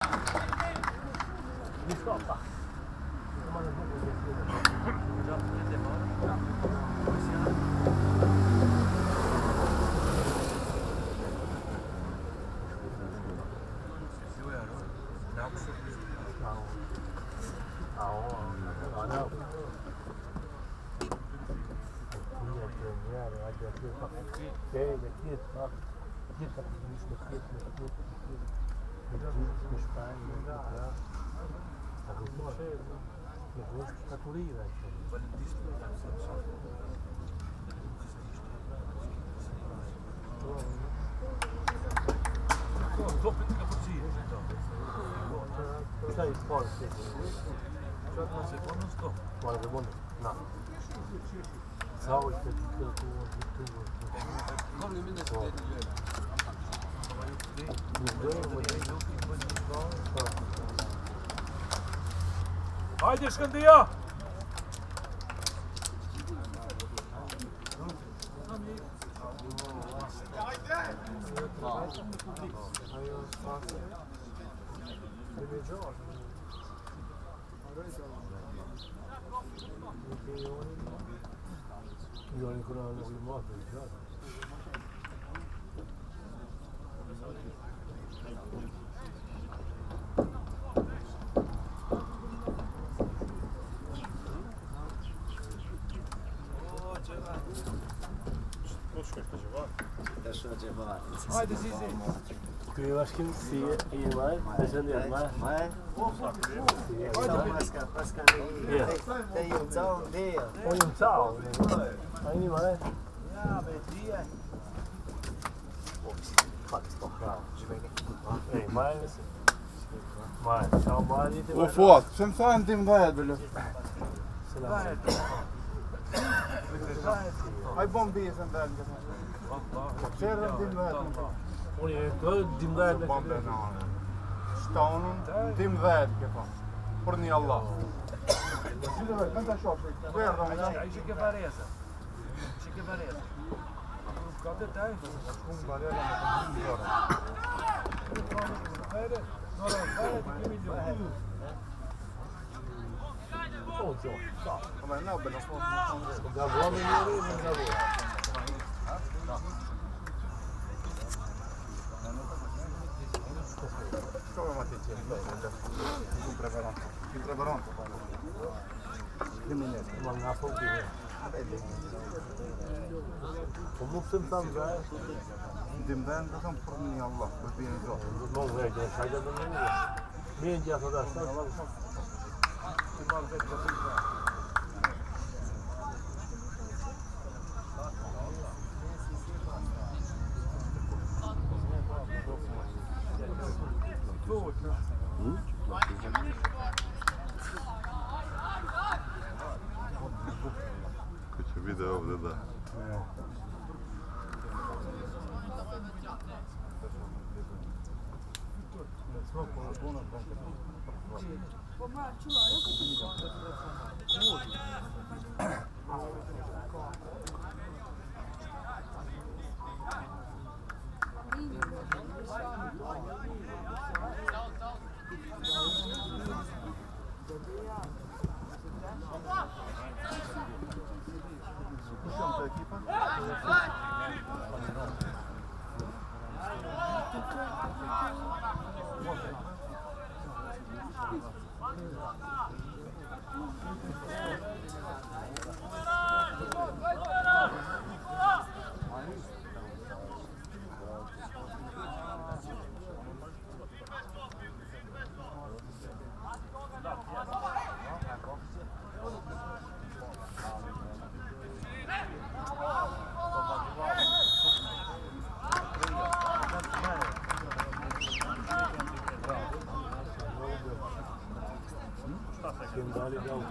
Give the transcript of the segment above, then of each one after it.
Mi stoppa. Sai forte. Guarda, buono. No. Cały te Haydi Şkındıya! Io ancora non ho morto, Haydi Zizi! Kui başkan siye iyi var, sen de yapma. Tem um tal dia. Oyun sağ ol. Aynı var. Ja, bij 3. Ey, maar zou maar niet. وفوات شن ثاني ديم ضايع بالله هاي بومبي سن ذا سير ديم ضايع Onu göz dimler بومبي شتون ديم ضايع كيف فرني الله انت شوف وين Ayşe Kefareza. Ayşe Kefareza. Cadê tá? ما نوبل Gavua menino e gavua. Come ma ti c'è? Un preparonto. Manga fogo. Como você tá vendo? Dimden bakın فرني الله بدين زور Não vai dar saída do menino. Mídia arkadaşlar. Kötü bir de orada da. Şimdi Ali Dav.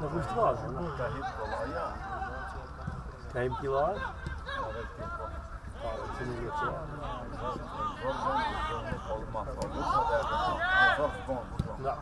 Na frustrado, não? Está hitboll, ja. Tem que ir lá. Ja, vet inte. Pá, se não vet jag. Olmaz. Olursa da zor futbol bu. Da.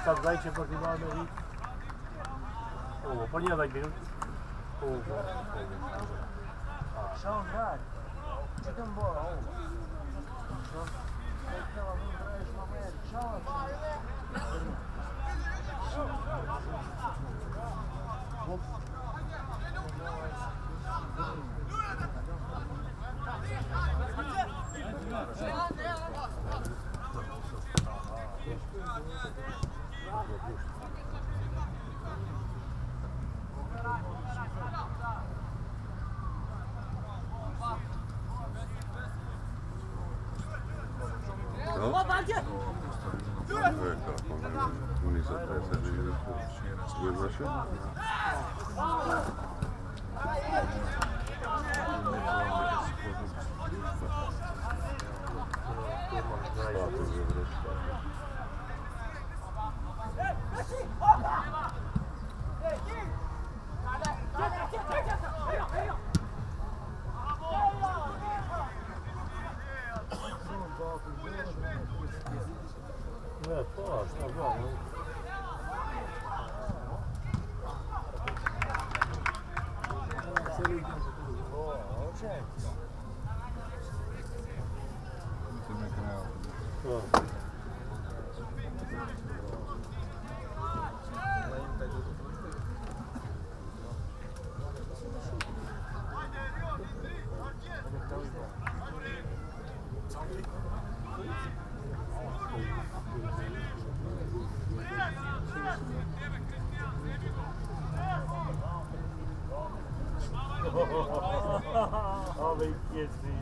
Tak zajcie pokrywamy i... O, po nie daj bił. Sean Rad. Chicken ball. Unii să trebuie să vii de sus. Está bom. Mislim neka nema. Ove kjeci.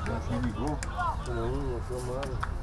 Znaš nimi gol? Não, chamado.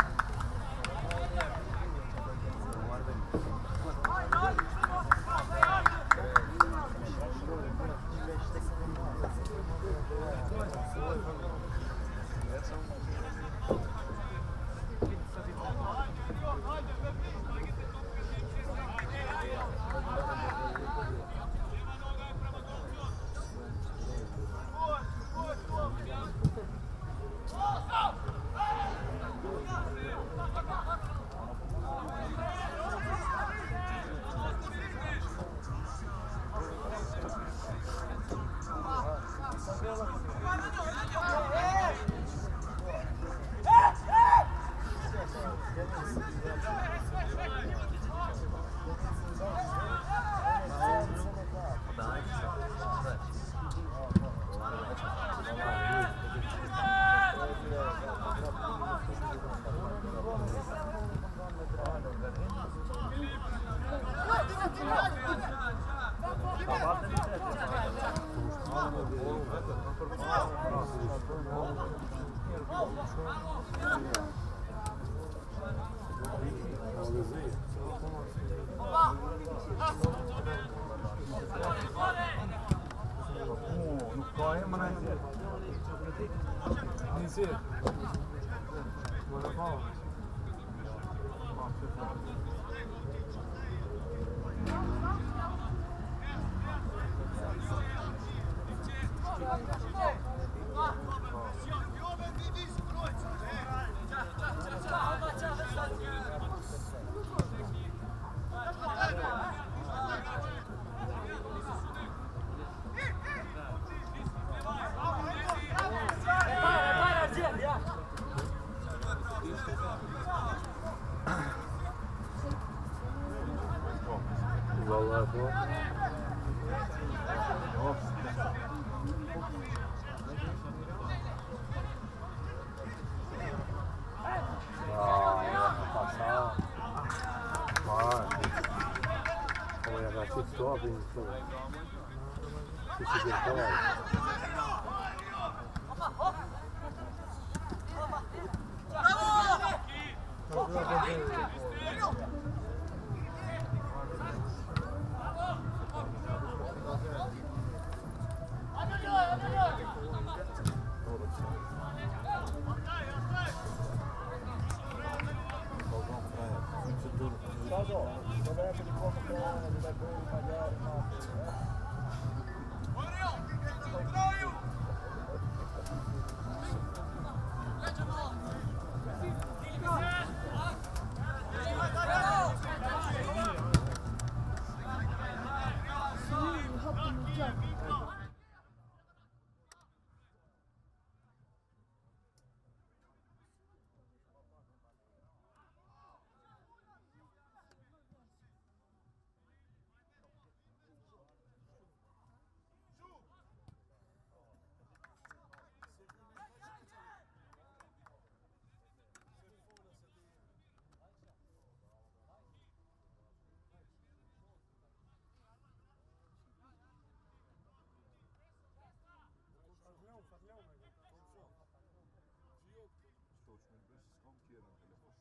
Точно, без ском kieran telefoon.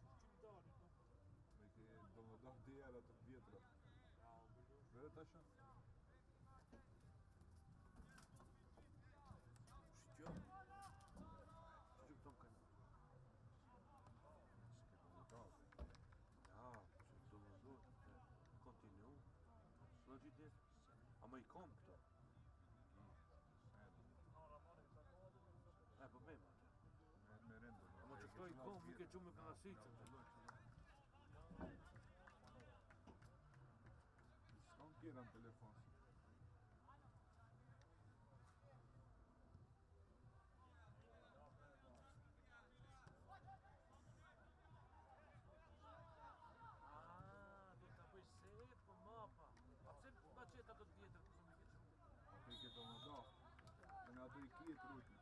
do më do djera të vjetra. Vere ta shën? Što? Što tom kanal? S'ke komentate. Ja, që do më do të kontinu. S'lo gjithë ama i kom këto. Po bëjmë atë. Me rendo. Ama që këto i kom, nuk e që me klasicën. S'kam kjera në telefon. Do të bëj se po mapa. A pse ma qeta do të vjetër kështu më ke qenë? Atë i këto më do. E në ato i kjetë rrujtë.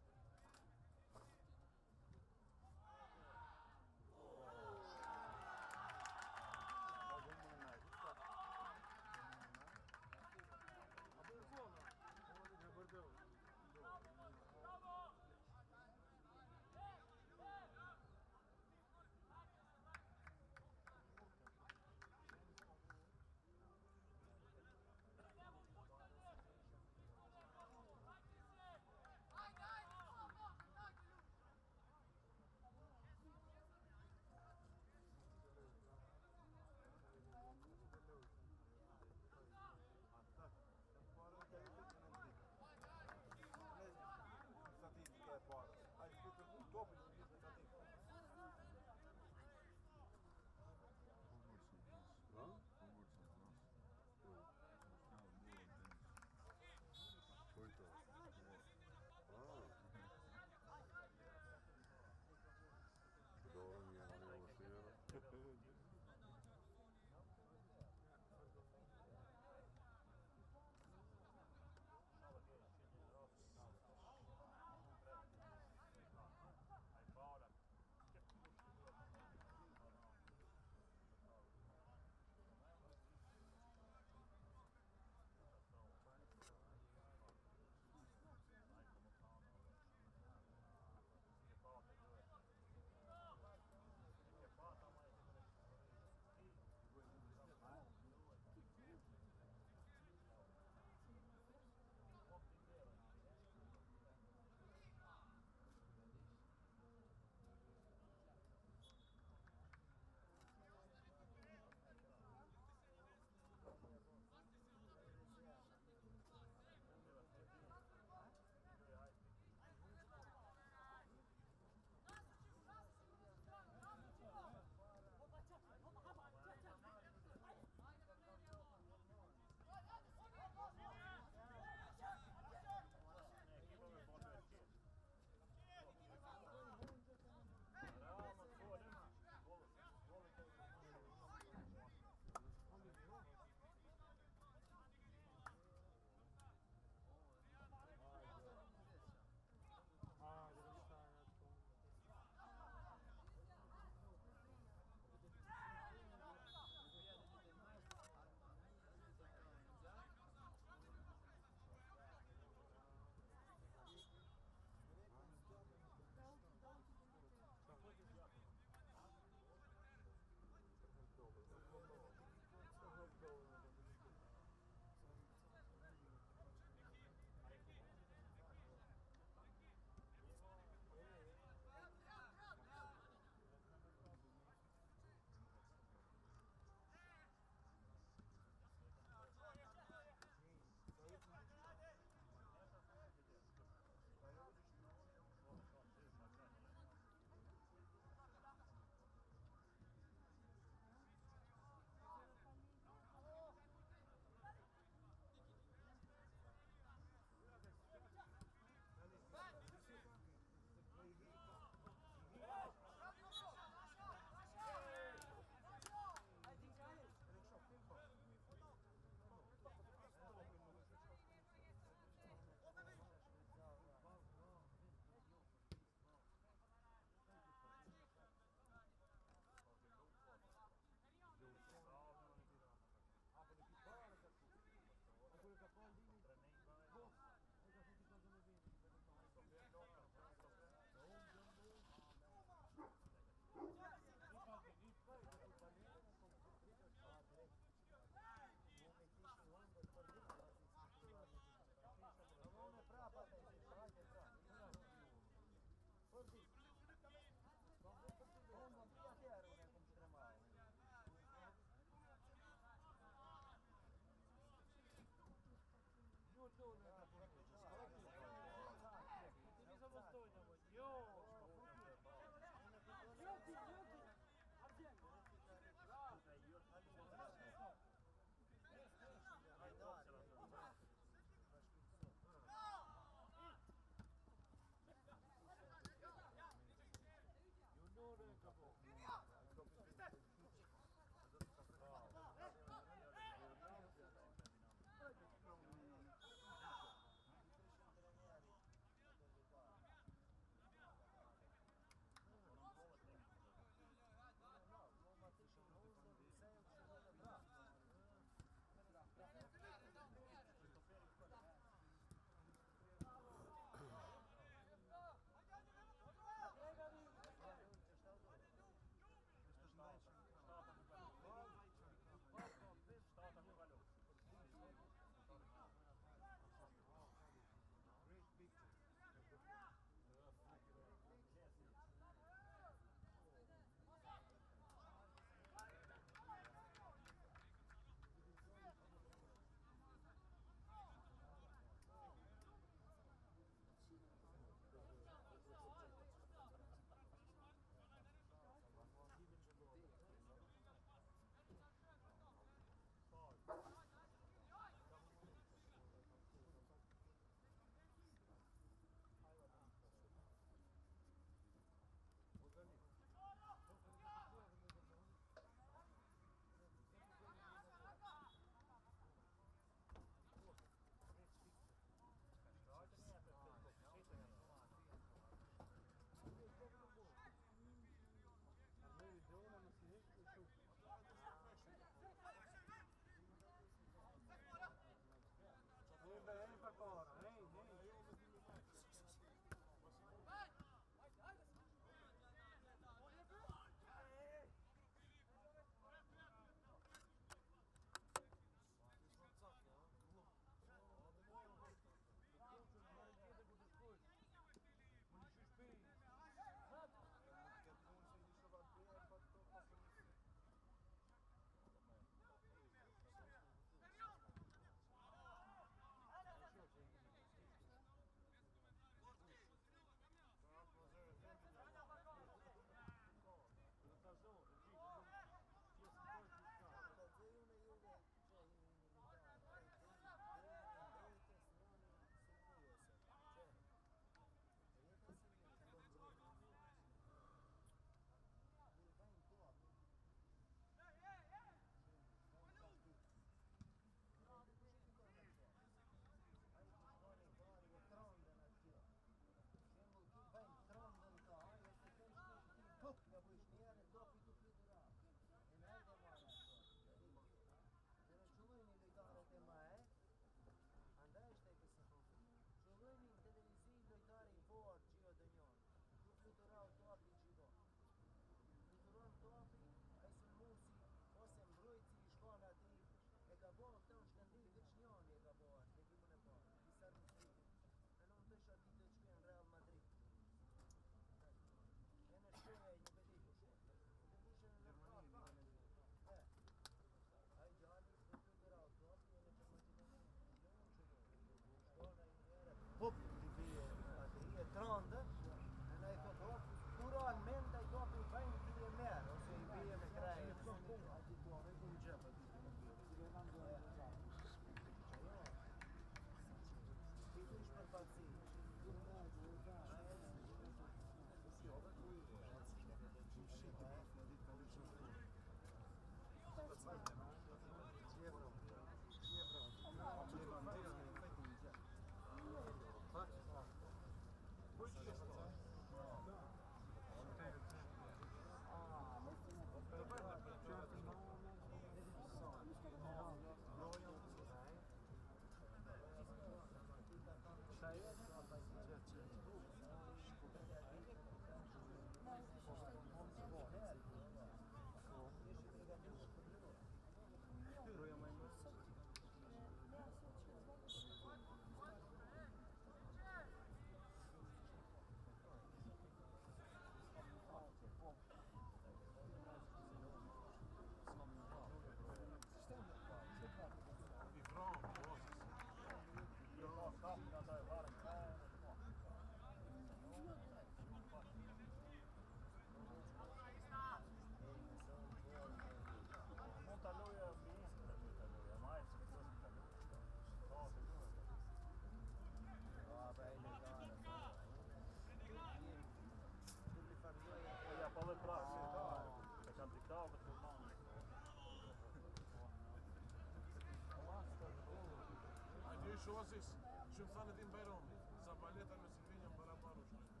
Що ось, що в Санедин Байром, за балетами Сильвином барабану, що туди.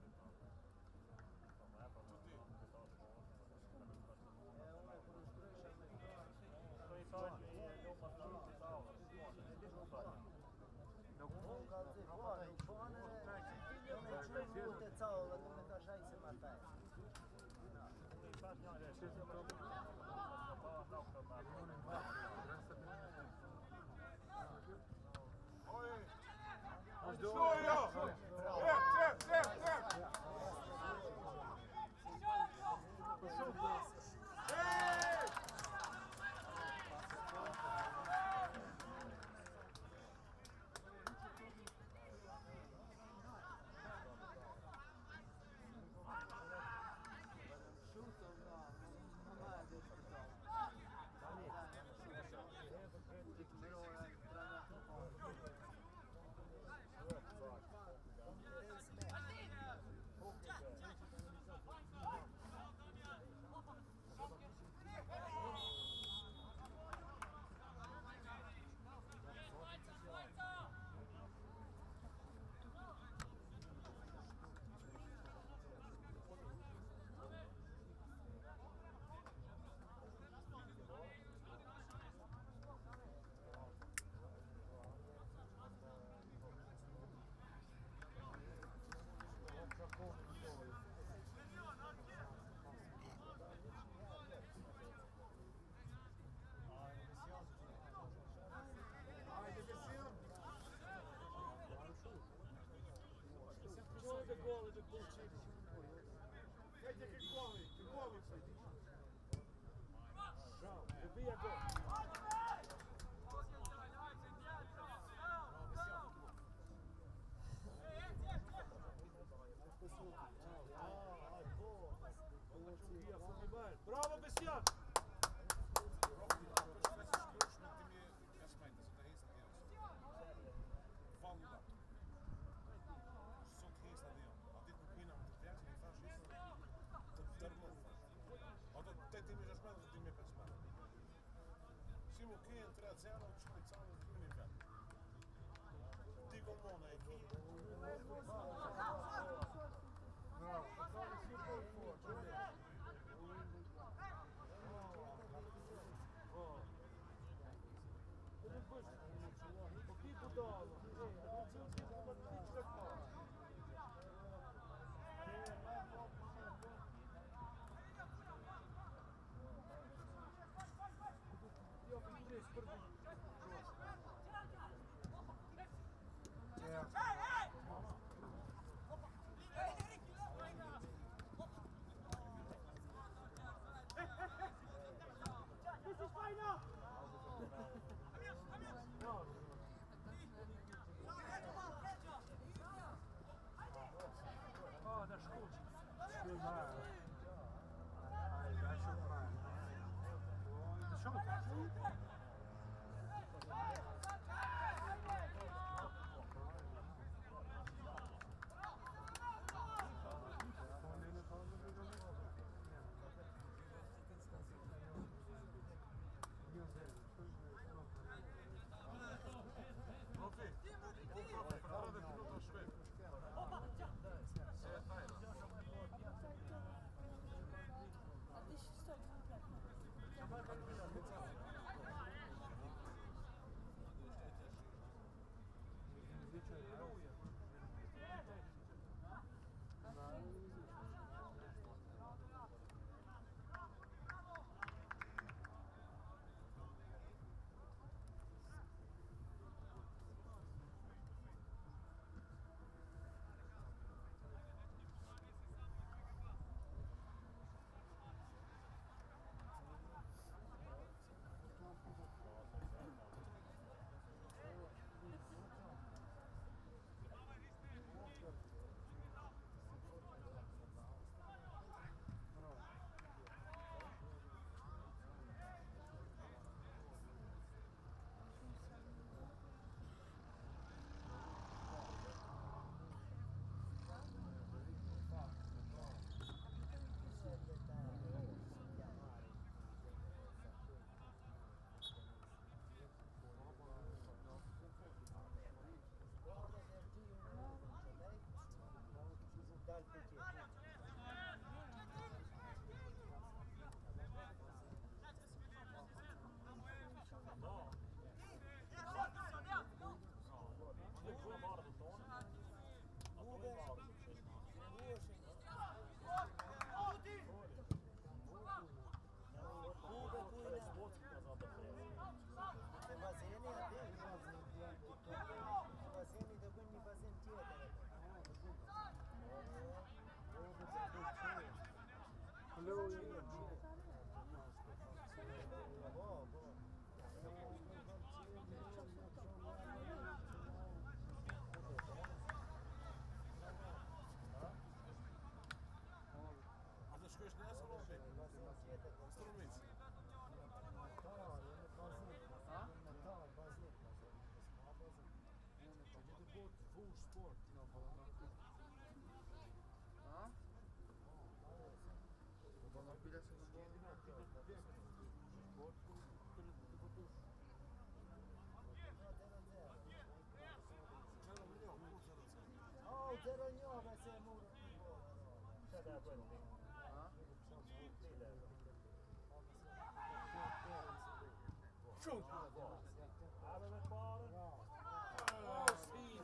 Comunque se buono, buone, non ci vuole zaulo, come da c'hai se matai. Що я? Bravo, Bessian! Siamo qui in 3-0, ci mettiamo più in campo. Dico non è chi. Io Oh, 0-9 se je muro. Sada je bolje. Šut! Ajde me pare! O, sini!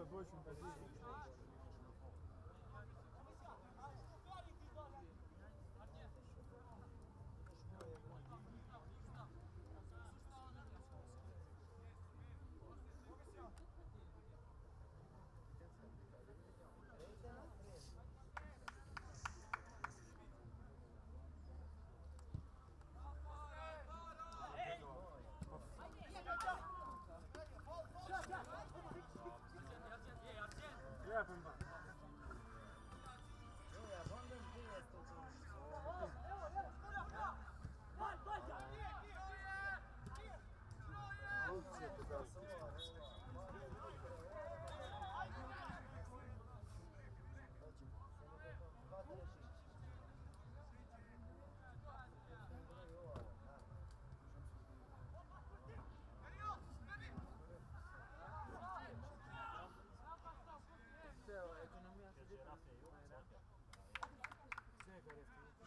Poi c'è un casino.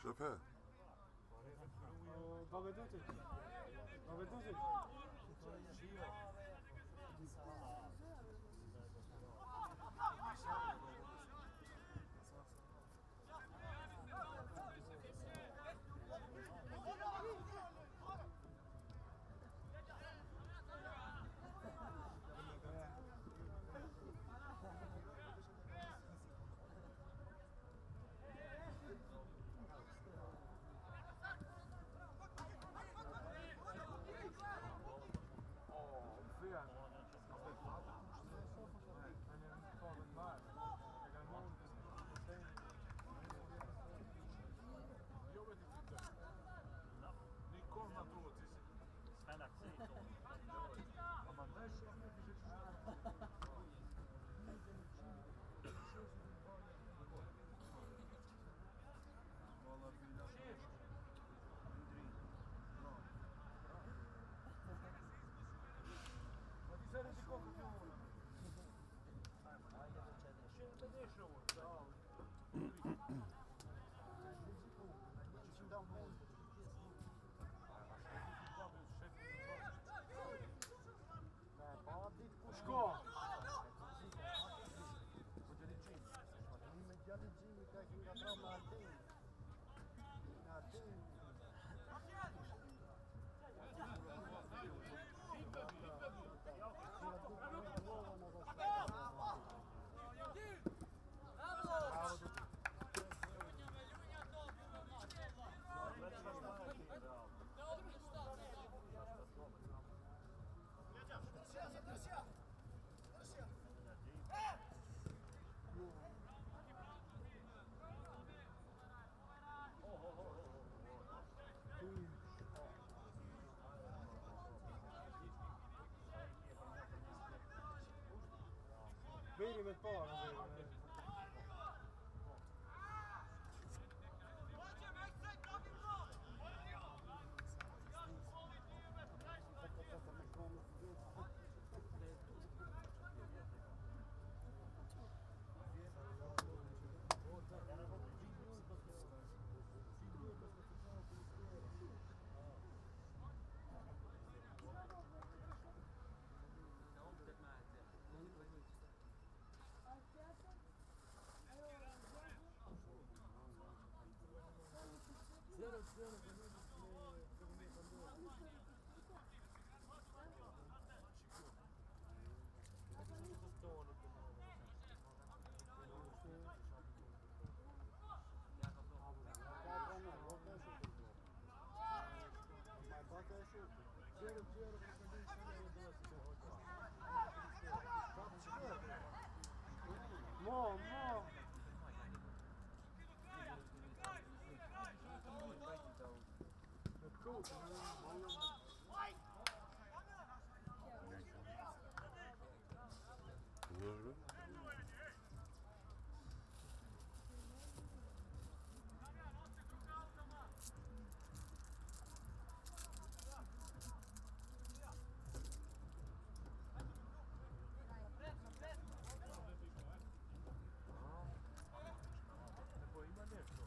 Şoför. Dove tutti? Dove tutti? Шко! Vedi per poco. Mo. Dobro. Nebo ima nešto.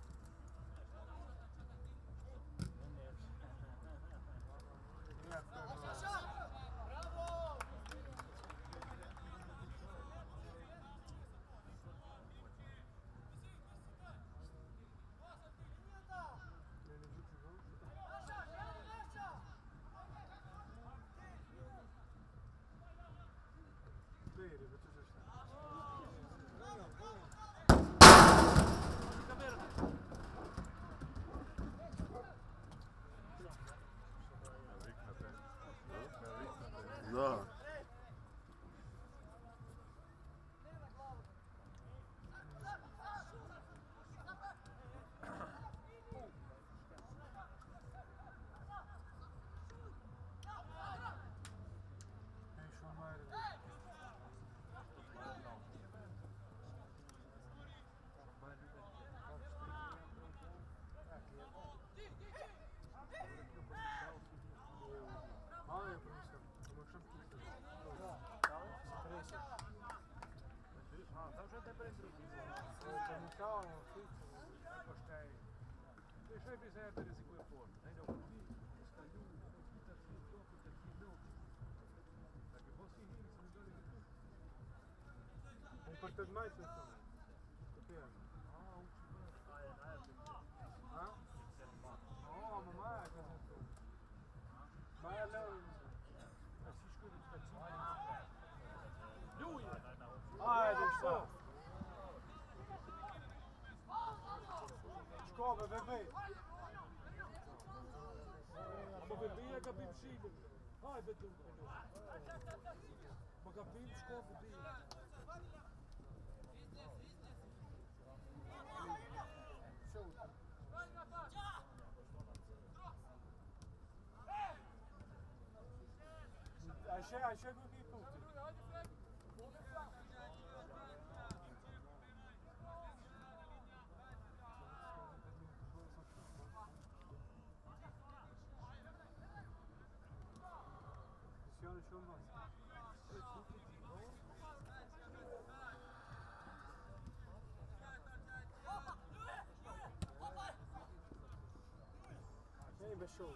Da. Deixa eu avisar a Teresa que eu for. Ainda o vi, escalhou, está assim, topo, está assim, não. Daqui a pouco sim, se me dá Um quarto de mais, então. Oh, mamãe, mas não. Ai, deixa. Descobre, bebê. Ama bebeğe kapıyı bir şeyle. Hay be dur. Bak kapıyı bir şkol bebeğe. Achei que eu puto. Senhora, show mais. Quem vai show?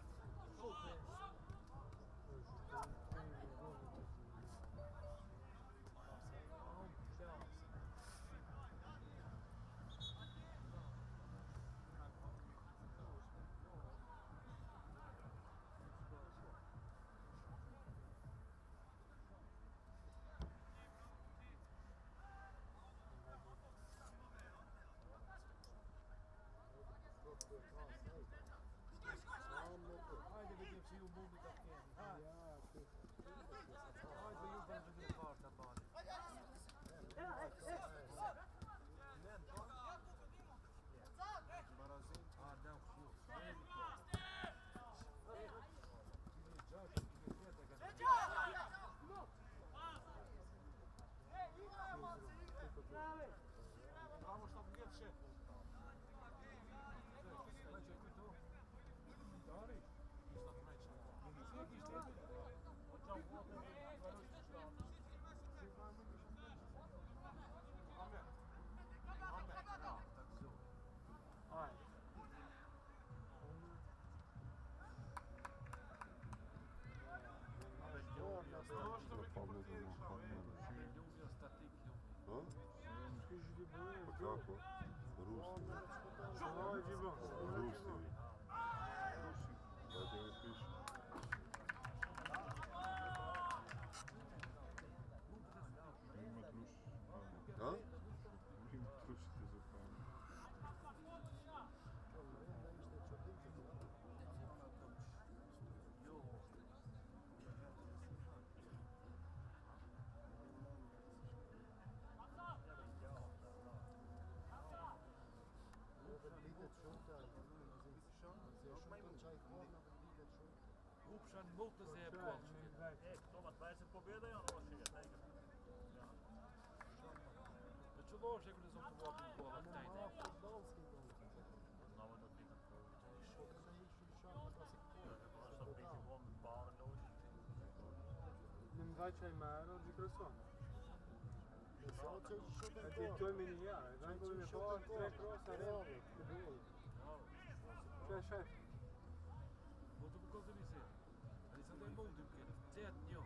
Haydi bebeğim şey o buldu kapıyı. Ha. Haydi bebeğim ben de bir karta bari. Ardem yok. Vamos tam gdje šef. A? Pa kako? Ruski. Rusi. Dajte mi piši. Ima truš. A? Ima trušite za pamet. Dušan Multazeb kolčić. Toma 20 pobjeda i on loše ga tega. Znači lože ako ne znam to ovakvim golom tajde. Znamo da ti na što priti bom bara loše. Men vai c'hai in mano il microfono? C'è Addirittura il miniare, vengono le porte, tre cross, arrivi. Cioè, chef. Molto per cosa mi sei? Ali sad je modu kjer. Cijat njo.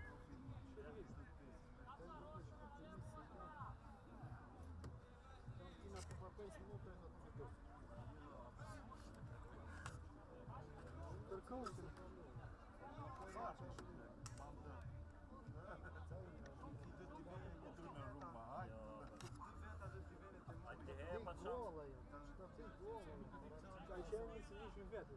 Per cosa? A gdje je pa čas? Cioè, c'è un si in verde.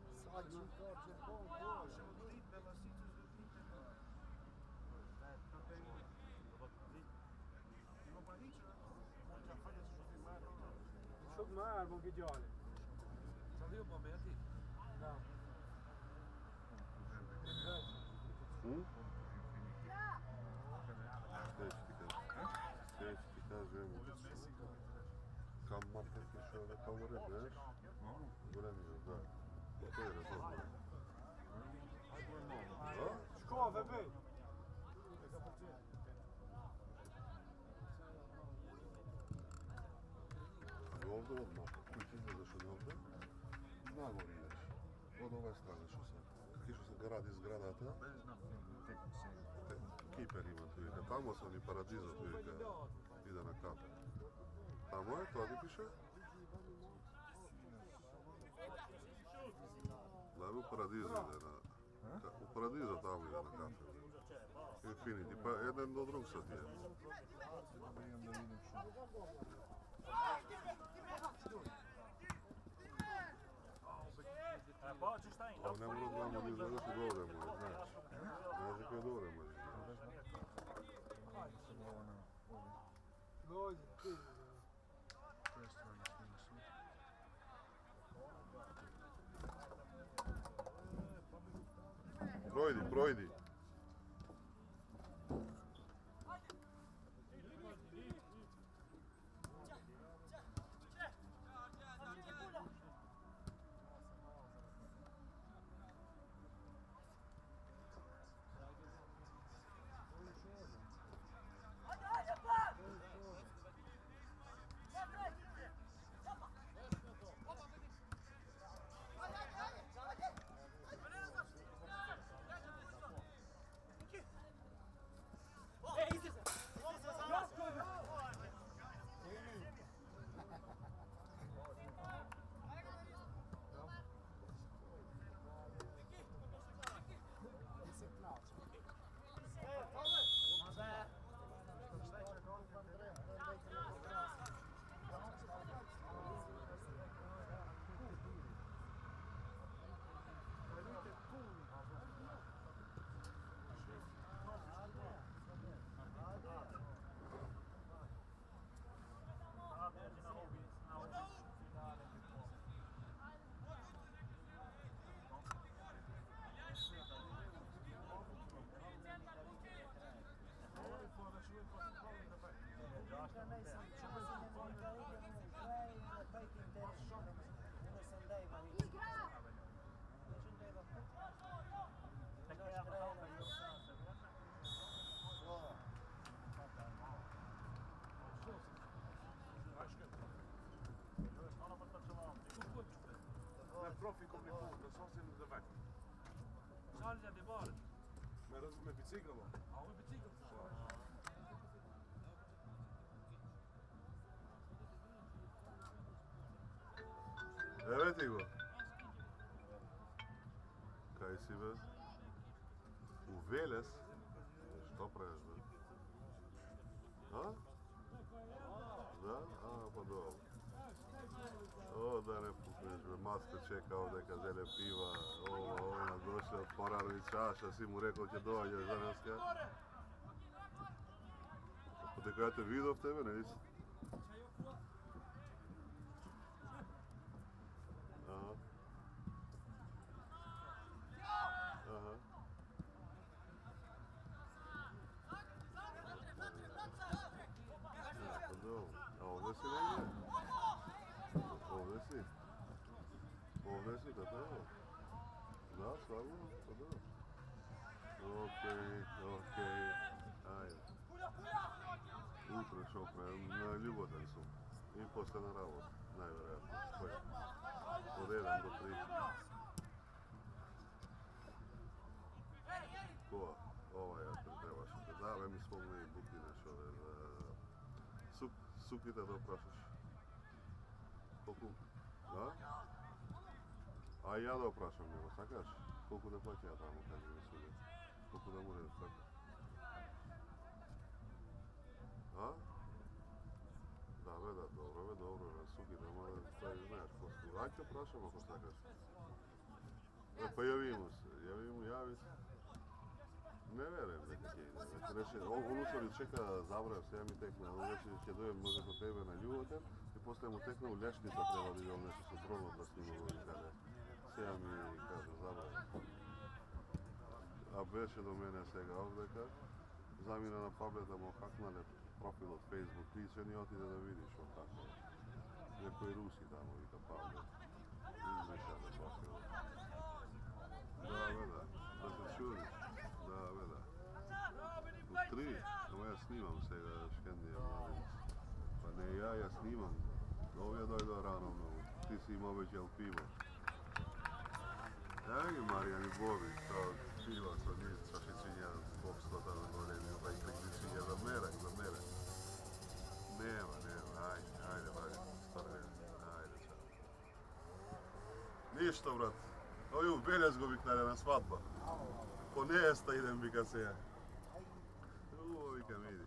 Çok mer bu videole. Sad je obome, a ti? Da. Sljedeći ti kažem, kam Martek je šao favorit, znaš? Vremio, da. To je razlog. Škove, bej! I ovdje odmah, kući izlazaš od ovdje, nagor ideš. Od ove strane što sam. Kak išao sam grad iz gradata, Kiper ima tu ide. Tamo sam i Paradiso tu ide na kap. Tamo je, to ti piše? Da, u Paradiso ide na... U Paradiso tamo ide na kafe. Infinity, pa jedan do drugog sad je. Pa ćeš šta im? Ali ne moram znamo gdje završi dobro može, znaš. Znaš koje dobro može. Dođi, ti. Projdi, projdi. Profi kom niet goed, dat is vast in de weg. Zal je die bal? Maar dat is met biciclo. Oh, met biciclo. Evet Igor. Kaj si be? U Veles? Što preš be? A? Da? A, pa dobro. O, da ne pukneš be, master čeka ovdje kad žele piva, ona došla od poranovi čaša, si mu rekao će dođe za nas kaj? Pa te kada te vidio tebe, ne nisam? Aha. Aha. Ovdje si negdje? Ovdje si? Ovdje si, da treba? Da, stvarno? Pa da. Okej, ajde. Utro šao na Ljubotencu i poslije na Ravot, najvjerojatnije. Koje? Od 1 do 3. Ko? Ovaj, ja te trebaš. Dale mi spomni i bukineš ove za... Sukite da oprašaš. Koliko? Da? A ja da oprašam njego, sakaš? Koliko da plaća ja tamo kad mi sude? Koliko da moram sakati? A? Da, dobro, suki da mora, taj znaš posto. Ajde oprašam ako sakaš. Pa javimo se, javi se. Ne verujem nekak je ide. Reče, on u stvari čeka zabrao se, ja mi tekne, on reče će dojem može kod tebe na Ljuboten i poslije mu tekne u Lješnica treba da idem nešto sa dronom da snimamo i kada. Sve mi kaže zabrao. A beše do mene сега ovdje kaže, zamira na Pavle da mu haknale profil od Facebook, ti će ni otide da vidiš on tako. Neko i Rusi tamo vika Pavle. Izmišljate profil. Da se čudiš. Da. U 3, evo ja snimam сега škendija mladenic. Pa ne ja snimam. Ovdje dojdo rano mnogo. Ti si im obećal pivo. Evo Marijan i Bobi, kao pivo sa niz, sa šećinjan, popstota na goreni, pa i tekničinja za mere. Nema, ajde, stvarno, ajde, čao. Ništa, brat. Ovi u Beljezgo viknarjana svadba. Po nesta idem bi kad se ja. Vika mi idi.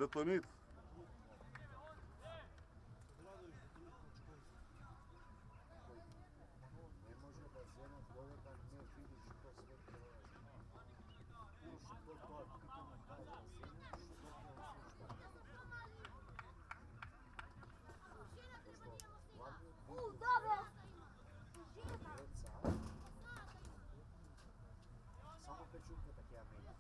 Бетонит. Ne može da zemlja dole da ne vidi što sve prolazi. Što to pitanje kaže na zemlji, što prolazi, što samo pečutka tak ja meni.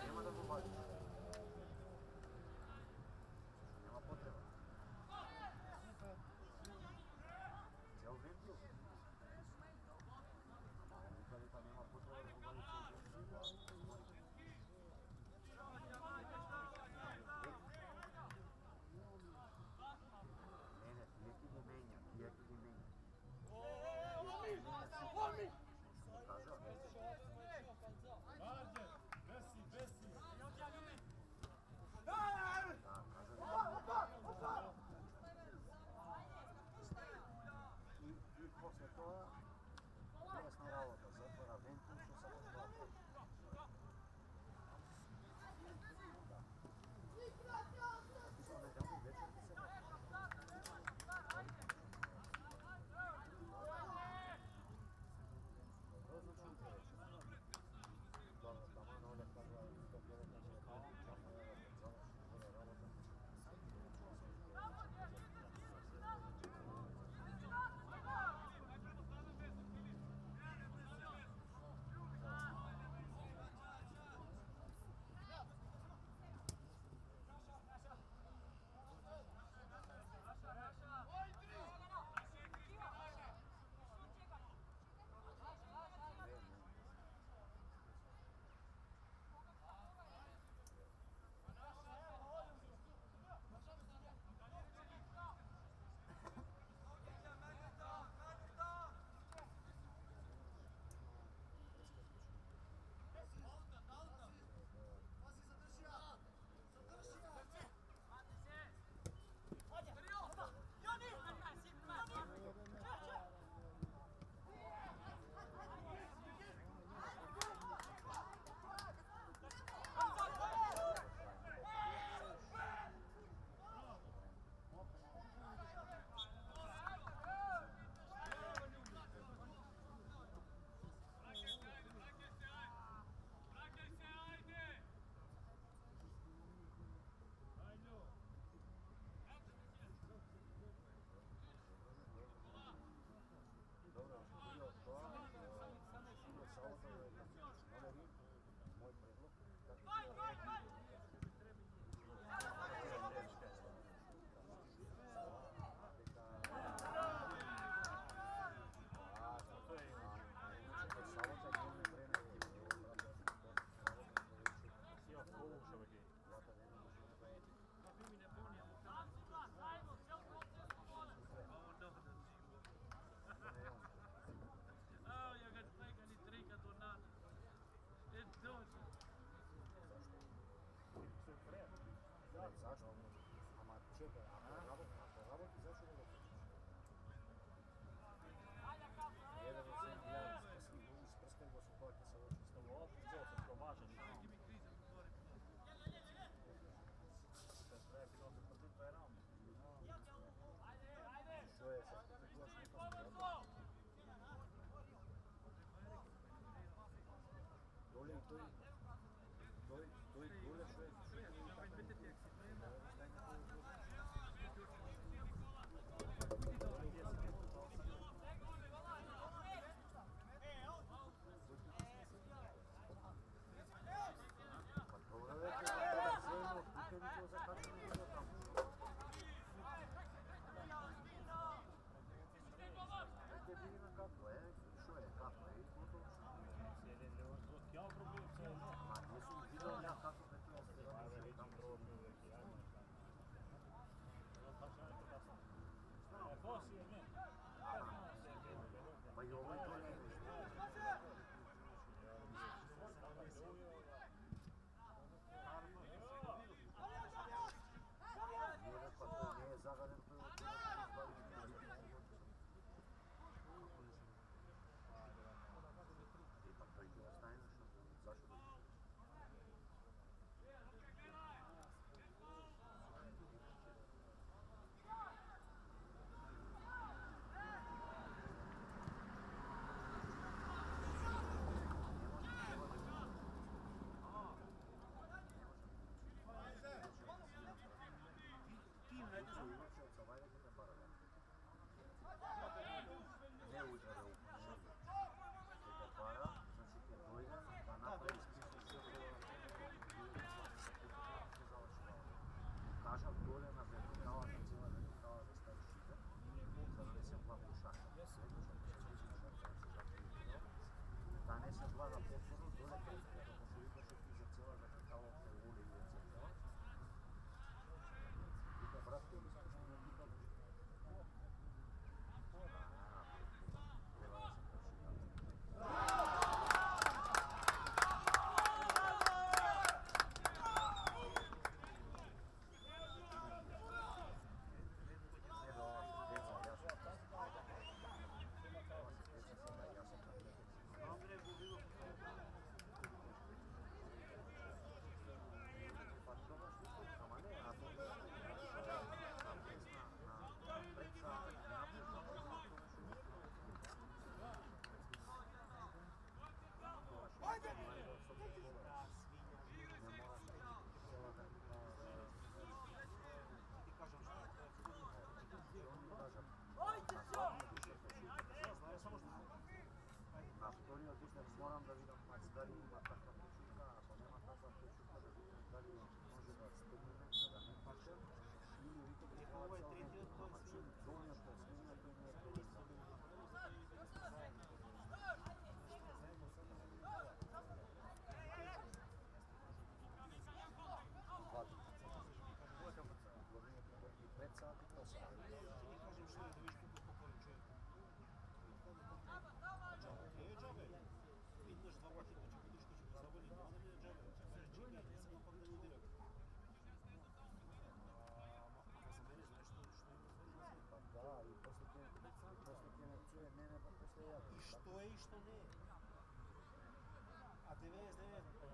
Nema da mu badi. Nema potreba. Cijel vintru. Nikada pa nema potreba da mu badi cijel vintru. Ne, prijeti ne menja, prijeti ne menja. Kaža, I posle toga jasna ravota, zatvara ventil što sam odbavio. Mislim da tamo večer ti se dobro znači uđe večer. Dobro, tamo je ovdje kada to gleda kako je tamo je završi, gore ravota. Dobro, bio to, Silio Salvatov je novi, moj predlog, zašto? Ama čekaj, ako raboti, zašto ne dopustiš? Jedan od svih gledali smo svi isprskali go su plake sa oči. Ovo cijelo se promaže. Treba bilo se potiti pa je ravno. Što je sad? Kako je što Dole i to je dole što je Ja probio se. Ma, jesu vidio ja kako je to. Ovo je tretio, to je sve. Donjačko, srednjačko im je I što je i što ne. A 99% što je.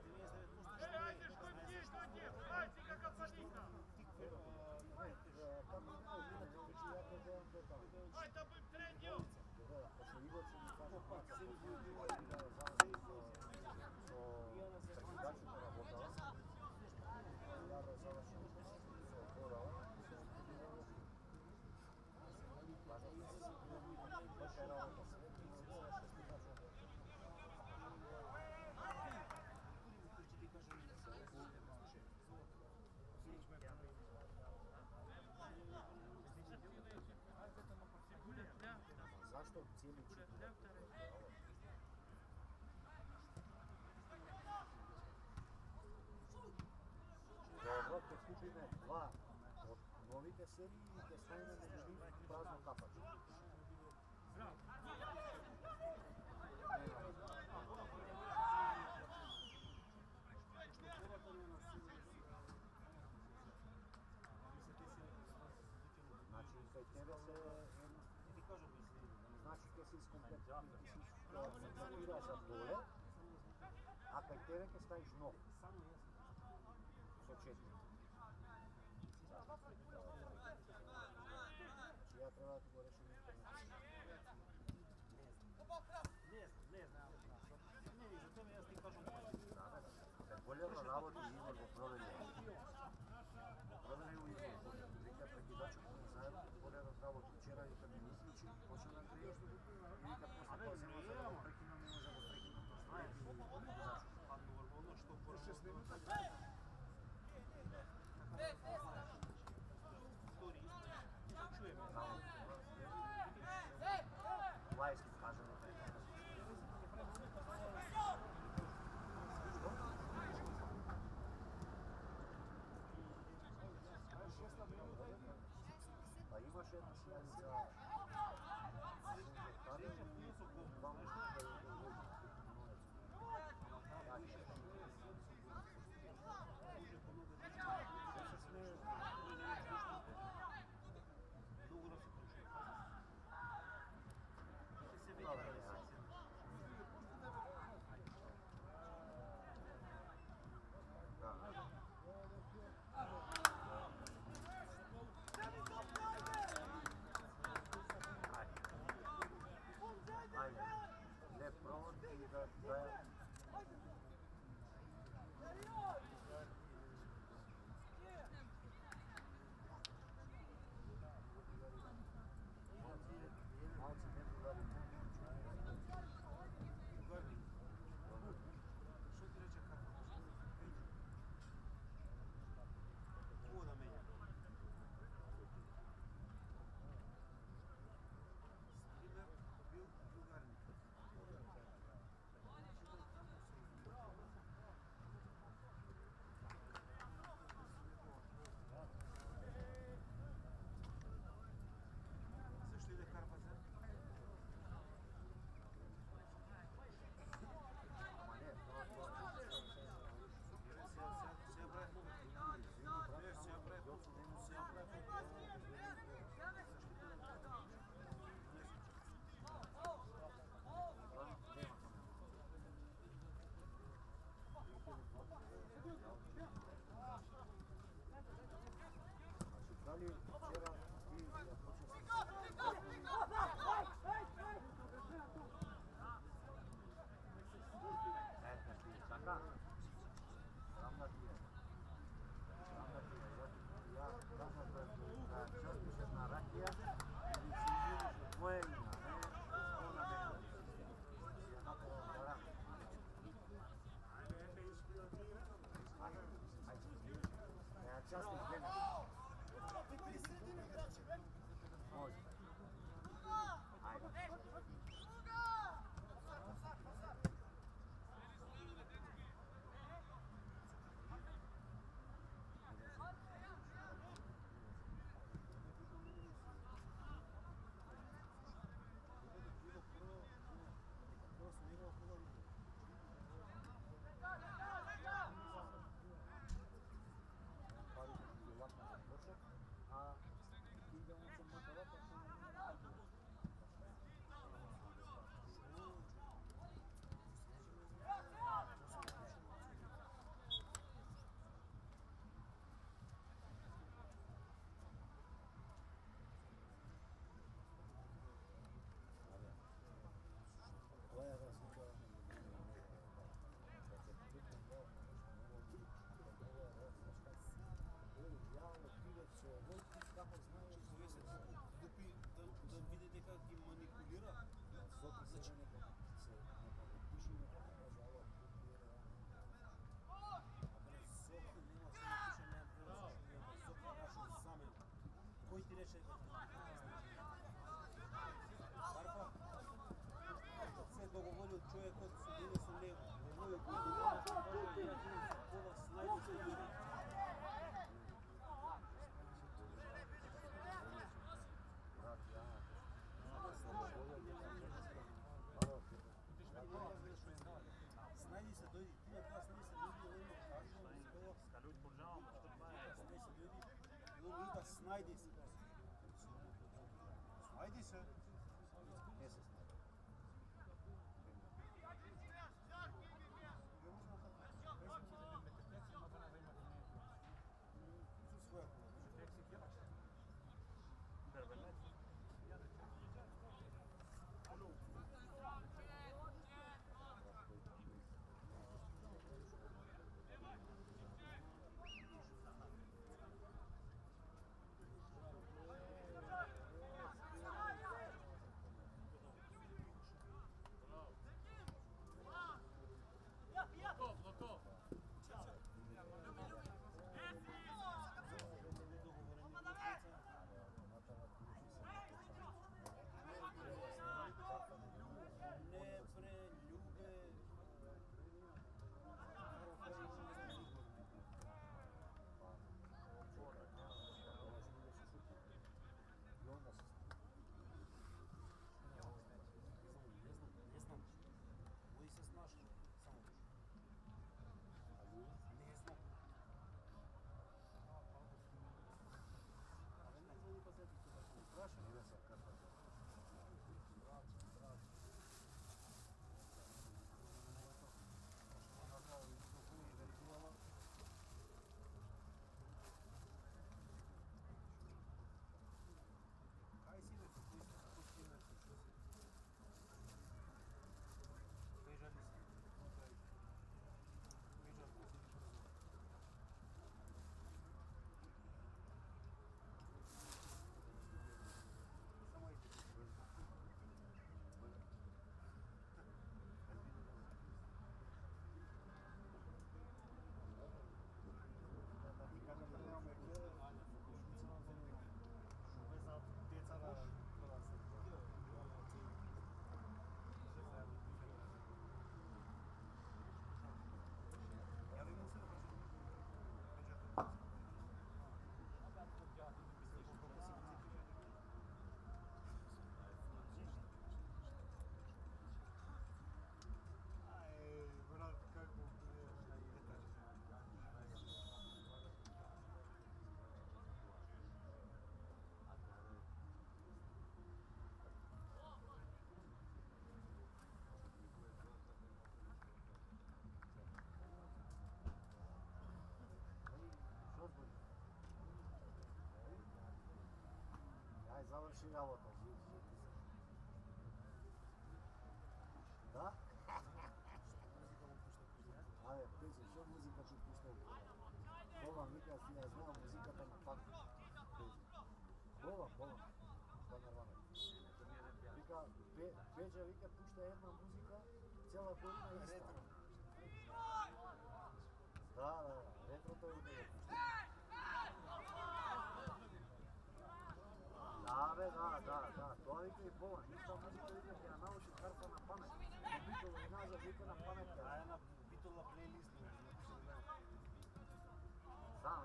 Ajde, što ti, što ti, ajde, kakav panika! Ajde, da budem trenio! Zašto cijeli čip? Dobro, te kupime dva od novite seriji i te stavime među njih prazno kapaču. Znači, kaj tebe se... Znači, kaj si iskompletira za dole, a kaj tebe kaj staviš nov. Sočetnik. Znači, ja treba da ti go rešim internetu. Ne znam. Ne, za tebe ja ti kažem Da. Kad bolje работи Игор го провери. Провери у Игор, вика прекидачот му заедно боле работи. Вчера и kad ми излучи, почна да грее. И вика после тоа зема за да го прекинам, не може да го прекинам. Знае прекидачот. Pa normalno što po 6 minuta. Стори. Чуеме. Това искам да кажа на тренера. Па имаше една седмица Just беше се договори од човекот со мене со него. Овој го договори што може ја ова снајде се јури. Снајди се, дојди, ти на таа снајди се, дојди, Скалють поджавам, што това е? снајди се, дојди, но да снајди се. Снајди се. Не се снајди. Заврши работа, да? Абе, Пече, што музика ти пуштал? Боба, вика, си ја знам музиката на памет. Боба, па нормално. Вика, Пече, вика, пушта една музика, цела година иста. Да, ретрото вика го пушта. Да, тоа вика и Боба, ништо музика вика ќе ја научи карта на памет. Битола и назад вика на памет. Таа е на Битола плейлист. Знам.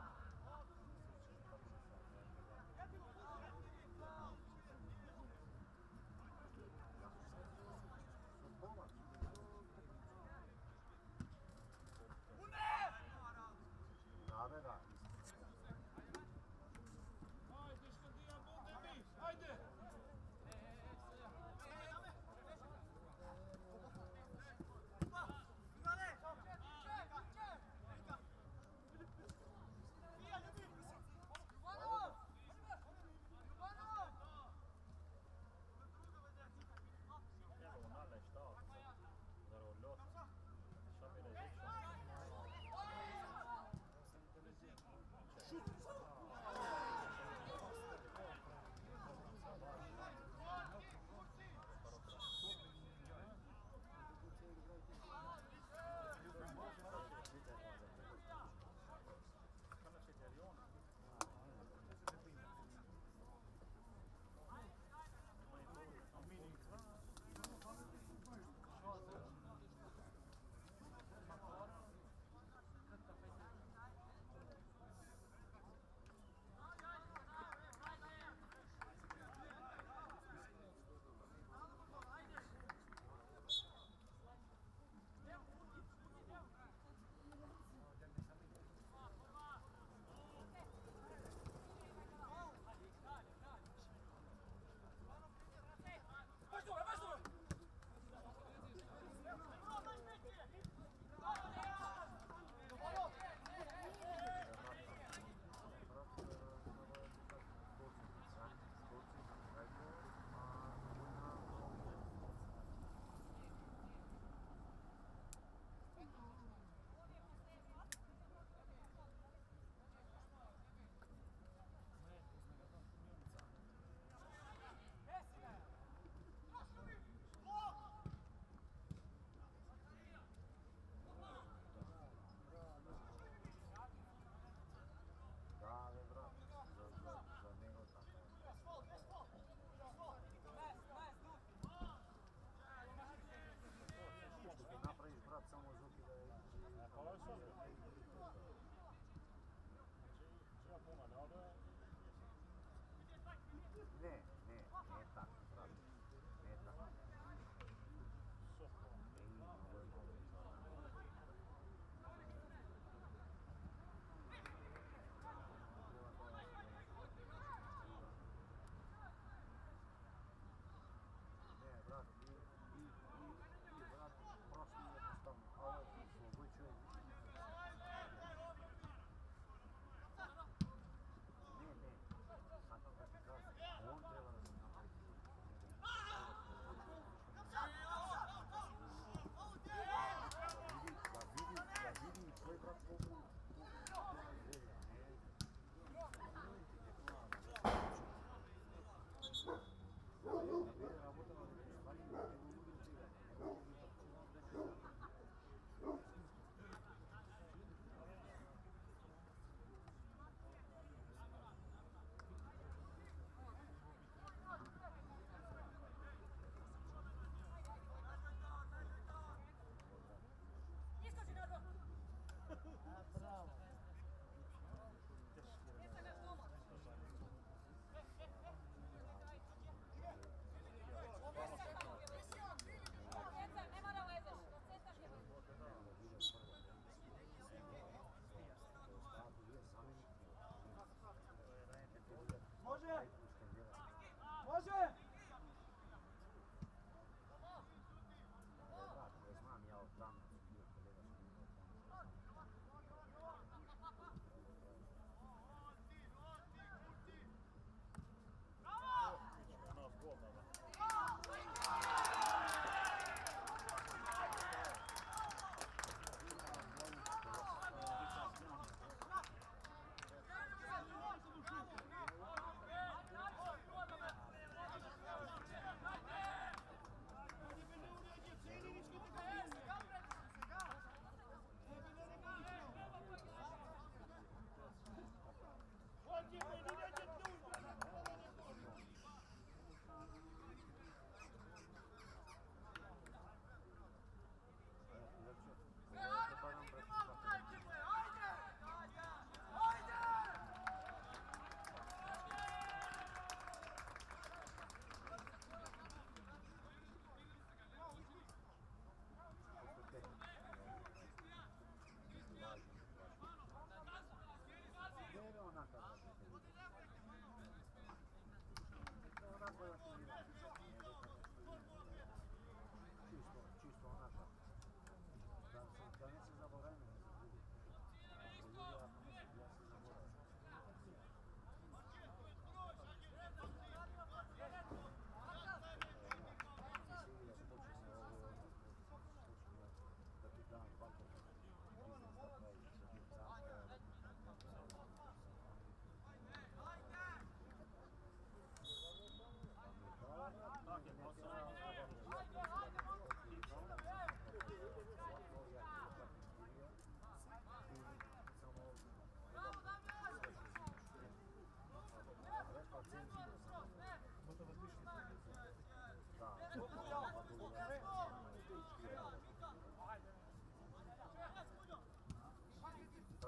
Да.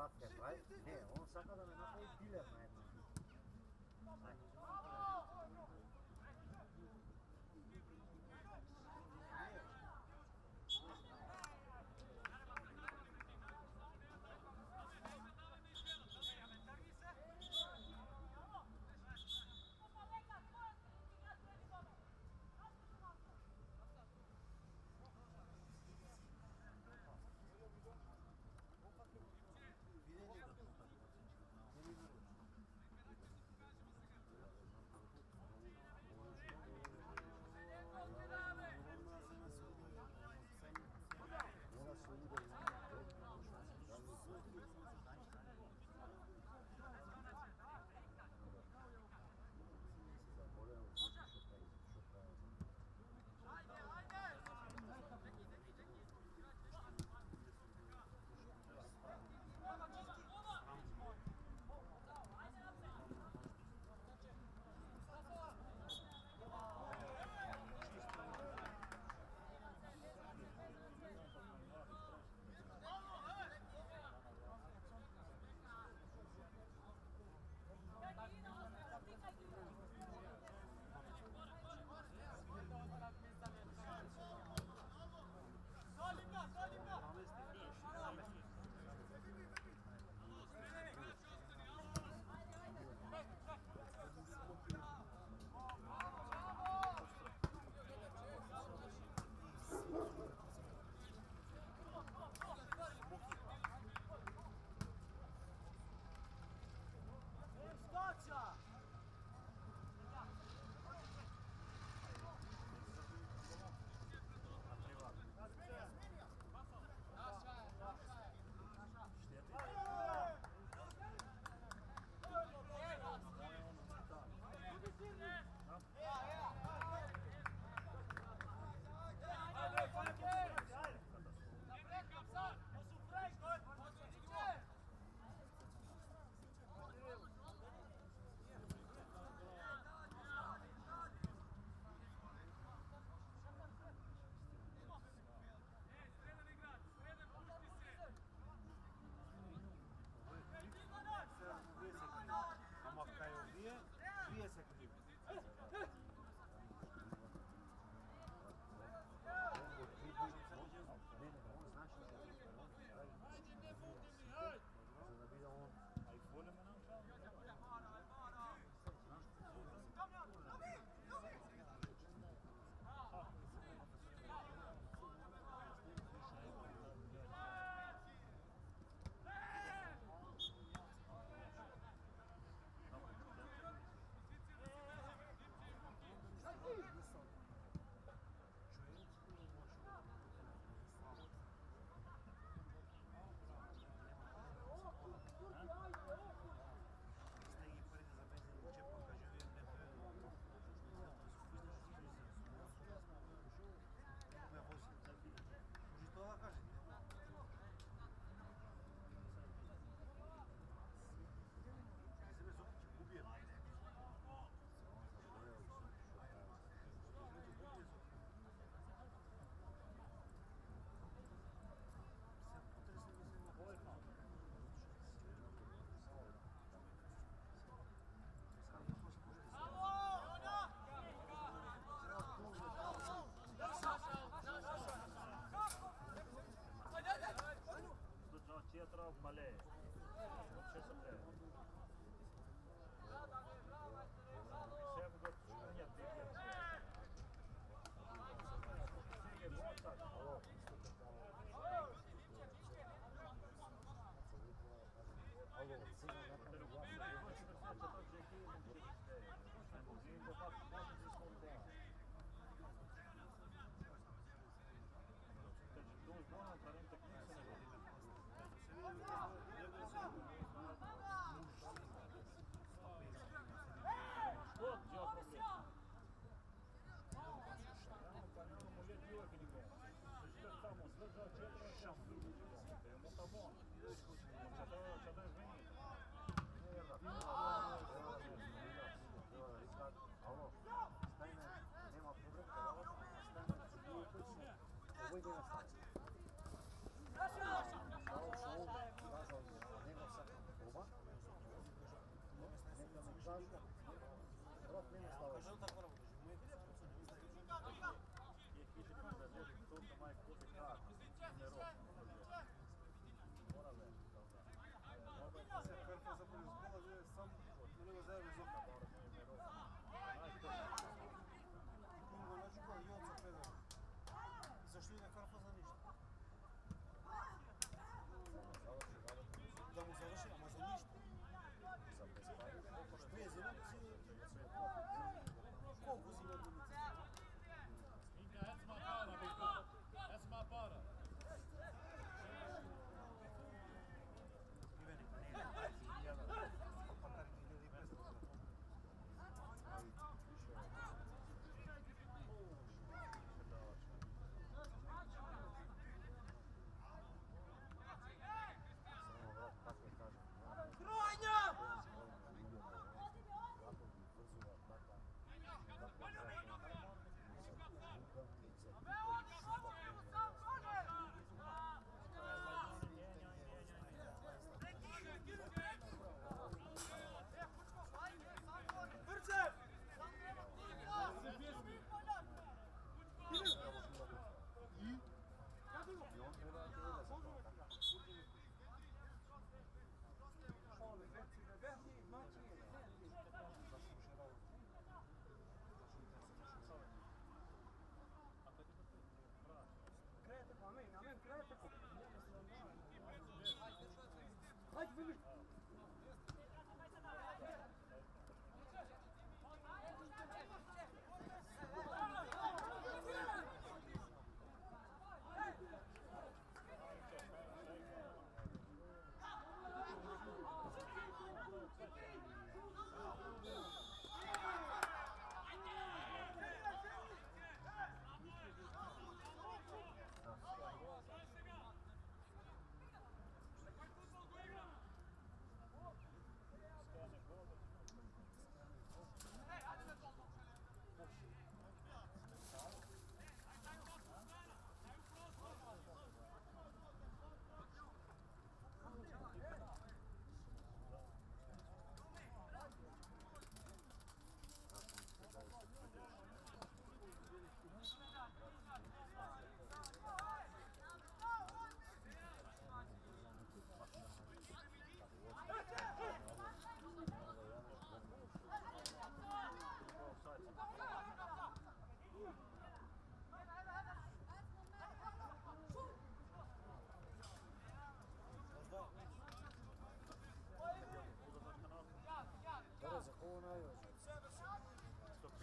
Tatke pravi, ne, on saka da me napravi diler na jedna. Voi de asta. za opciju. Koliko uzima jedinice? Minka, jetzt mal Para, Minka. Jetzt mal Para.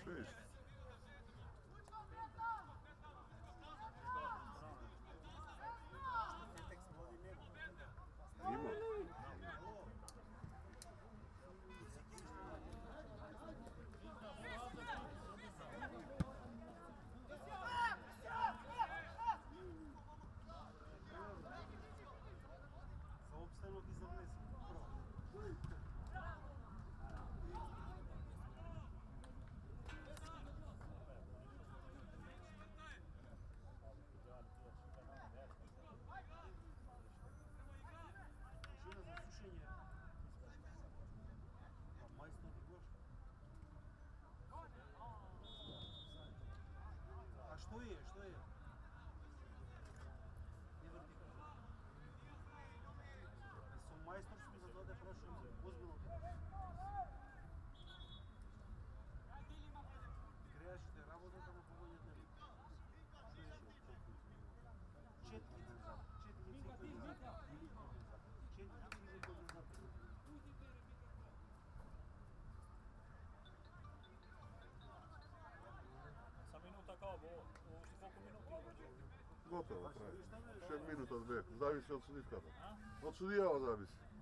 Šest. Ima. За обстанок и за влез. Машина за сушение. Майстер Гош. А что je? Что je? Не върти. Съм майстор сме за това да прашам озбилно. Греящите работата на погонят нали. Четки цикли назад. Четки цикли назад. Sa minuta kao bo, u koliko minuti? Gotovo, kraj. Še minuta, dve. Zavisi od sudikata. Od sudijeva zavisi.